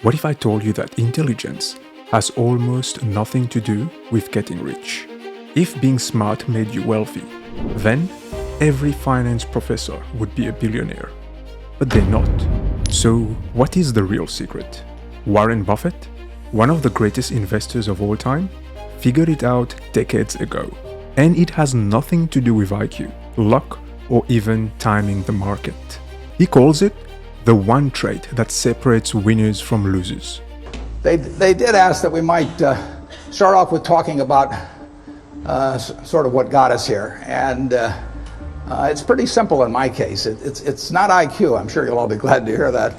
What if I told you that intelligence has almost nothing to do with getting rich? If being smart made you wealthy, then every finance professor would be a billionaire. But they're not. So, what is the real secret? Warren Buffett, one of the greatest investors of all time, figured it out decades ago. And it has nothing to do with IQ, luck, or even timing the market. He calls it the one trait that separates winners from losers. They did ask that we might start off with talking about sort of what got us here. And it's pretty simple in my case. It's not IQ. I'm sure you'll all be glad to hear that.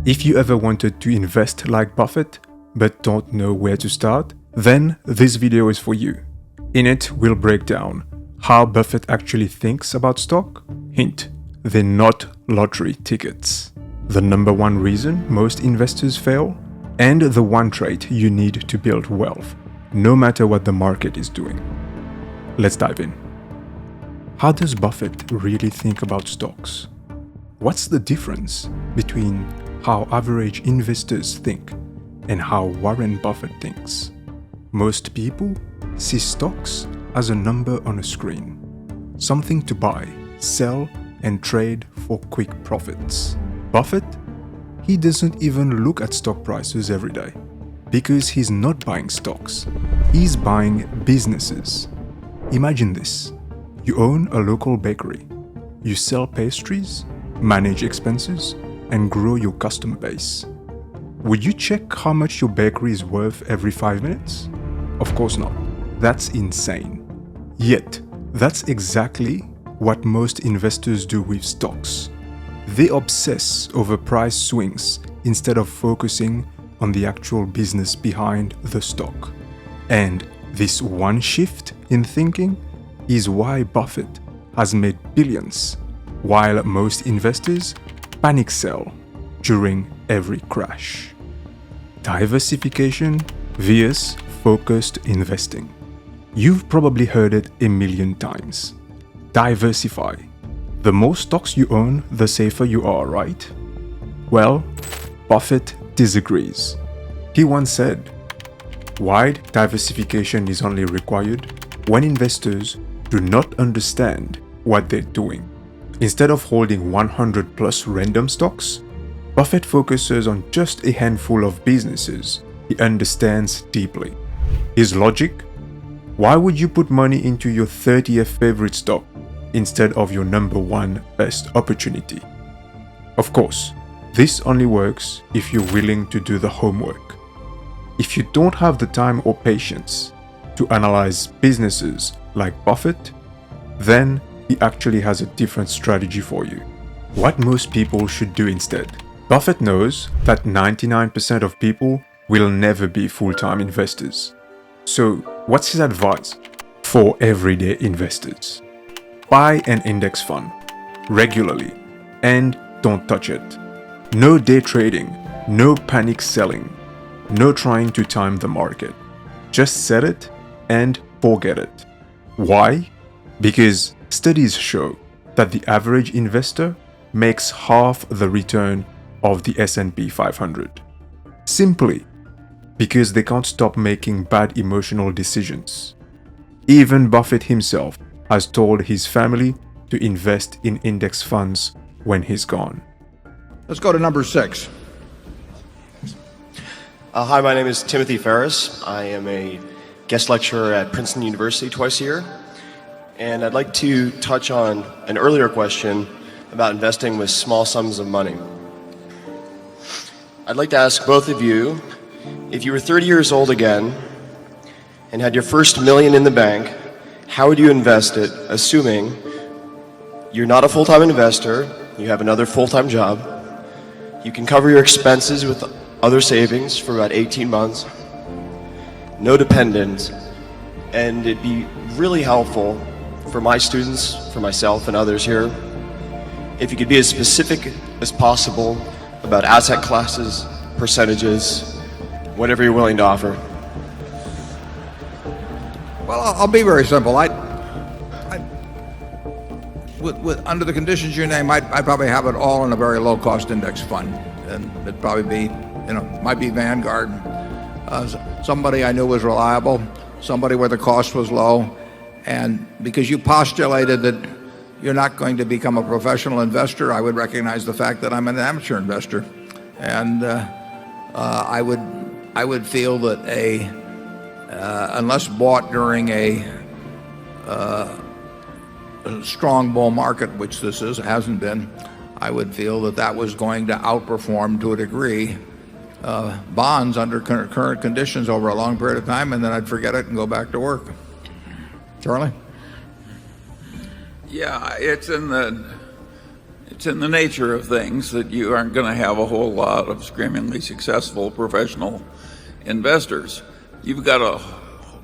If you ever wanted to invest like Buffett, but don't know where to start, then this video is for you. In it, we'll break down how Buffett actually thinks about stock. Hint, they're not lottery tickets. The number one reason most investors fail, and the one trait you need to build wealth, no matter what the market is doing. Let's dive in. How does Buffett really think about stocks? What's the difference between how average investors think and how Warren Buffett thinks? Most people see stocks as a number on a screen, something to buy, sell, and trade for quick profits. Buffett, he doesn't even look at stock prices every day because he's not buying stocks, he's buying businesses. Imagine this: you own a local bakery, you sell pastries, manage expenses, and grow your customer base. Would you check how much your bakery is worth every 5 minutes? Of course not. That's insane. Yet, that's exactly what most investors do with stocks. They obsess over price swings instead of focusing on the actual business behind the stock. And this one shift in thinking is why Buffett has made billions, while most investors panic sell during every crash. Diversification vs. focused investing. You've probably heard it a million times. Diversify. The more stocks you own, the safer you are, right? Well, Buffett disagrees. He once said, "Wide diversification is only required when investors do not understand what they're doing." Instead of holding 100 plus random stocks, Buffett focuses on just a handful of businesses he understands deeply. His logic: why would you put money into your 30th favorite stock instead of your number one best opportunity? Of course, this only works if you're willing to do the homework. If you don't have the time or patience to analyze businesses like Buffett, then he actually has a different strategy for you. What most people should do instead. Buffett knows that 99% of people will never be full-time investors. So, what's his advice for everyday investors? Buy an index fund regularly and don't touch it. No day trading, no panic selling, no trying to time the market. Just set it and forget it. Why? Because studies show that the average investor makes half the return of the S&P 500. Simply because they can't stop making bad emotional decisions. Even Buffett himself has told his family to invest in index funds when he's gone. Let's go to number 6. Hi, my name is Timothy Ferris. I am a guest lecturer at Princeton University twice a year. And I'd like to touch on an earlier question about investing with small sums of money. I'd like to ask both of you, if you were 30 years old again and had your first million in the bank, how would you invest it, assuming you're not a full-time investor, you have another full-time job, you can cover your expenses with other savings for about 18 months, no dependents, and it'd be really helpful for my students, for myself and others here, if you could be as specific as possible about asset classes, percentages, whatever you're willing to offer. Well, I'll be very simple. under the conditions you name, I'd probably have it all in a very low-cost index fund, and it'd probably be, might be Vanguard, somebody I knew was reliable, somebody where the cost was low, and because you postulated that you're not going to become a professional investor, I would recognize the fact that I'm an amateur investor, and I would feel that unless bought during a strong bull market, which this hasn't been, I would feel that that was going to outperform to a degree bonds under current conditions over a long period of time, and then I'd forget it and go back to work. Charlie? Yeah, it's in the nature of things that you aren't going to have a whole lot of screamingly successful professional investors. You've got a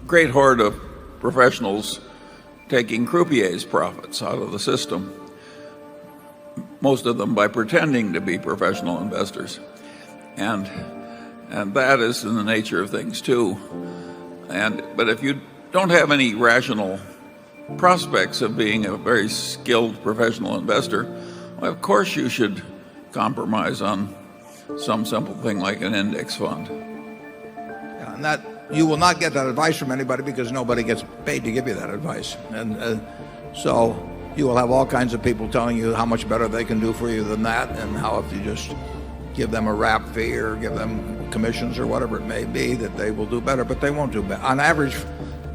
great horde of professionals taking croupiers' profits out of the system, most of them by pretending to be professional investors. And that is in the nature of things too. But if you don't have any rational prospects of being a very skilled professional investor, well, of course you should compromise on some simple thing like an index fund. Yeah, and that you will not get that advice from anybody because nobody gets paid to give you that advice. And so you will have all kinds of people telling you how much better they can do for you than that, and how if you just give them a wrap fee or give them commissions or whatever it may be, that they will do better, but they won't do better. On average,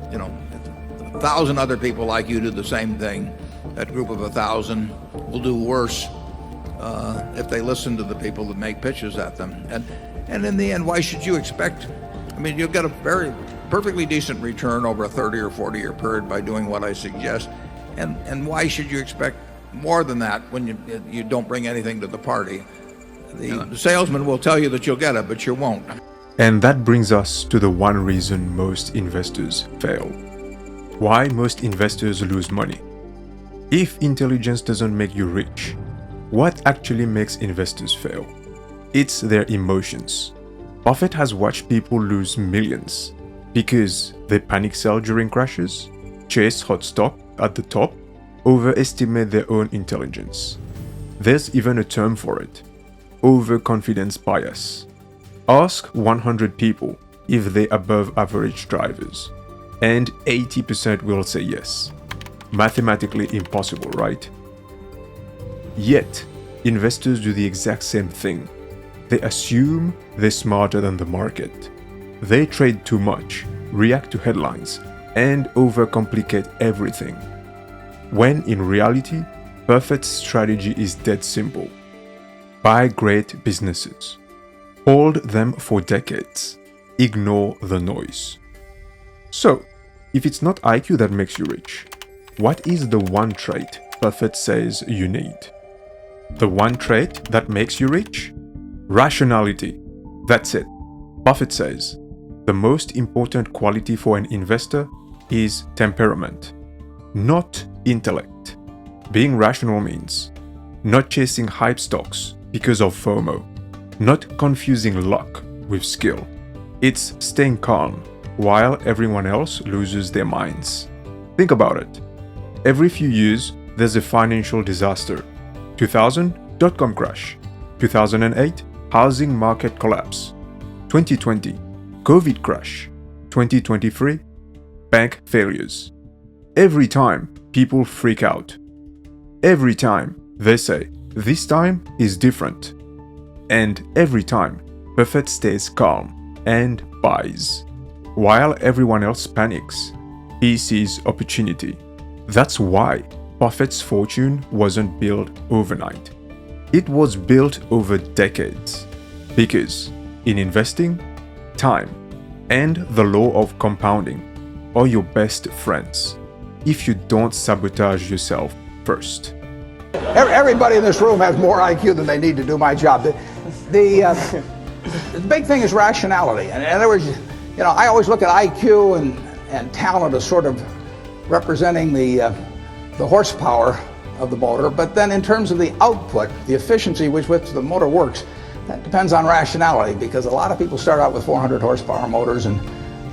1,000 other people like you do the same thing. That group of 1,000 will do worse if they listen to the people that make pitches at them. And in the end, why should you expect? I mean, you'll get a perfectly decent return over a 30 or 40-year period by doing what I suggest. And why should you expect more than that when you don't bring anything to the party? The salesman will tell you that you'll get it, but you won't. And that brings us to the one reason most investors fail. Why most investors lose money. If intelligence doesn't make you rich, what actually makes investors fail? It's their emotions. Buffett has watched people lose millions because they panic sell during crashes, chase hot stock at the top, overestimate their own intelligence. There's even a term for it: overconfidence bias. Ask 100 people if they're above average drivers, and 80% will say yes. Mathematically impossible, right? Yet, investors do the exact same thing. They assume they're smarter than the market. They trade too much, react to headlines, and overcomplicate everything. When in reality, Buffett's strategy is dead simple. Buy great businesses. Hold them for decades. Ignore the noise. So, if it's not IQ that makes you rich, what is the one trait Buffett says you need? The one trait that makes you rich? Rationality. That's it. Buffett says the most important quality for an investor is temperament, not intellect. Being rational means not chasing hype stocks because of FOMO, not confusing luck with skill. It's staying calm while everyone else loses their minds. Think about it. Every few years, there's a financial disaster. 2000, dot-com crash. 2008, housing market collapse. 2020, COVID crash. 2023, bank failures. Every time, people freak out. Every time, they say, this time is different. And every time, Buffett stays calm and buys. While everyone else panics, he sees opportunity. That's why Buffett's fortune wasn't built overnight. It was built over decades. Because in investing, time and the law of compounding are your best friends if you don't sabotage yourself first. Everybody in this room has more IQ than they need to do my job. The big thing is rationality. In other words, I always look at IQ and talent as sort of representing the horsepower of the motor, but then in terms of the output, the efficiency with which the motor works, that depends on rationality, because a lot of people start out with 400 horsepower motors and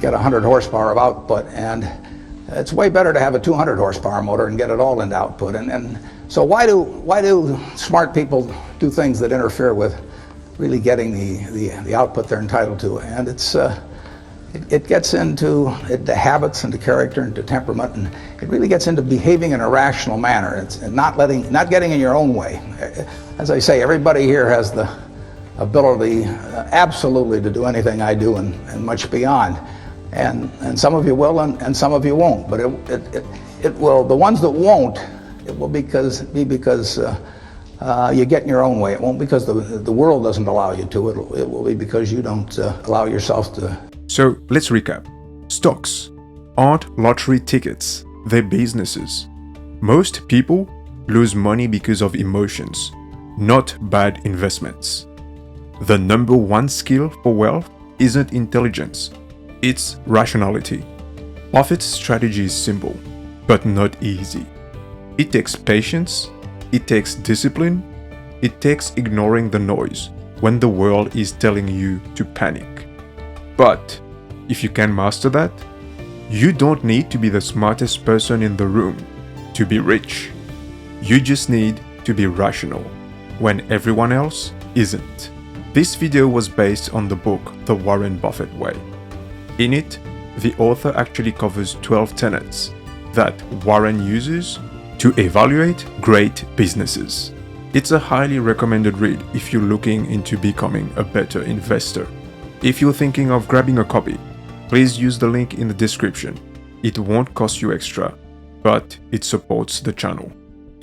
get 100 horsepower of output, and it's way better to have a 200 horsepower motor and get it all into output. And So why do smart people do things that interfere with really getting the output they're entitled to? And it gets into habits, into character, into temperament, and it really gets into behaving in a rational manner. It's not getting in your own way. As I say, everybody here has the ability, absolutely, to do anything I do and much beyond. And some of you will, and some of you won't. But it will. The ones that won't, it will be because you get in your own way. It won't because the world doesn't allow you to. It will be because you don't allow yourself to. So let's recap. Stocks aren't lottery tickets, they're businesses. Most people lose money because of emotions, not bad investments. The number one skill for wealth isn't intelligence, it's rationality. Buffett's strategy is simple, but not easy. It takes patience, it takes discipline, it takes ignoring the noise when the world is telling you to panic. But if you can master that, you don't need to be the smartest person in the room to be rich. You just need to be rational when everyone else isn't. This video was based on the book The Warren Buffett Way. In it, the author actually covers 12 tenets that Warren uses to evaluate great businesses. It's a highly recommended read if you're looking into becoming a better investor. If you're thinking of grabbing a copy, please use the link in the description. It won't cost you extra, but it supports the channel.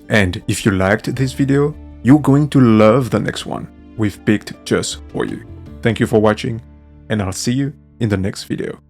And if you liked this video, you're going to love the next one we've picked just for you. Thank you for watching, and I'll see you in the next video.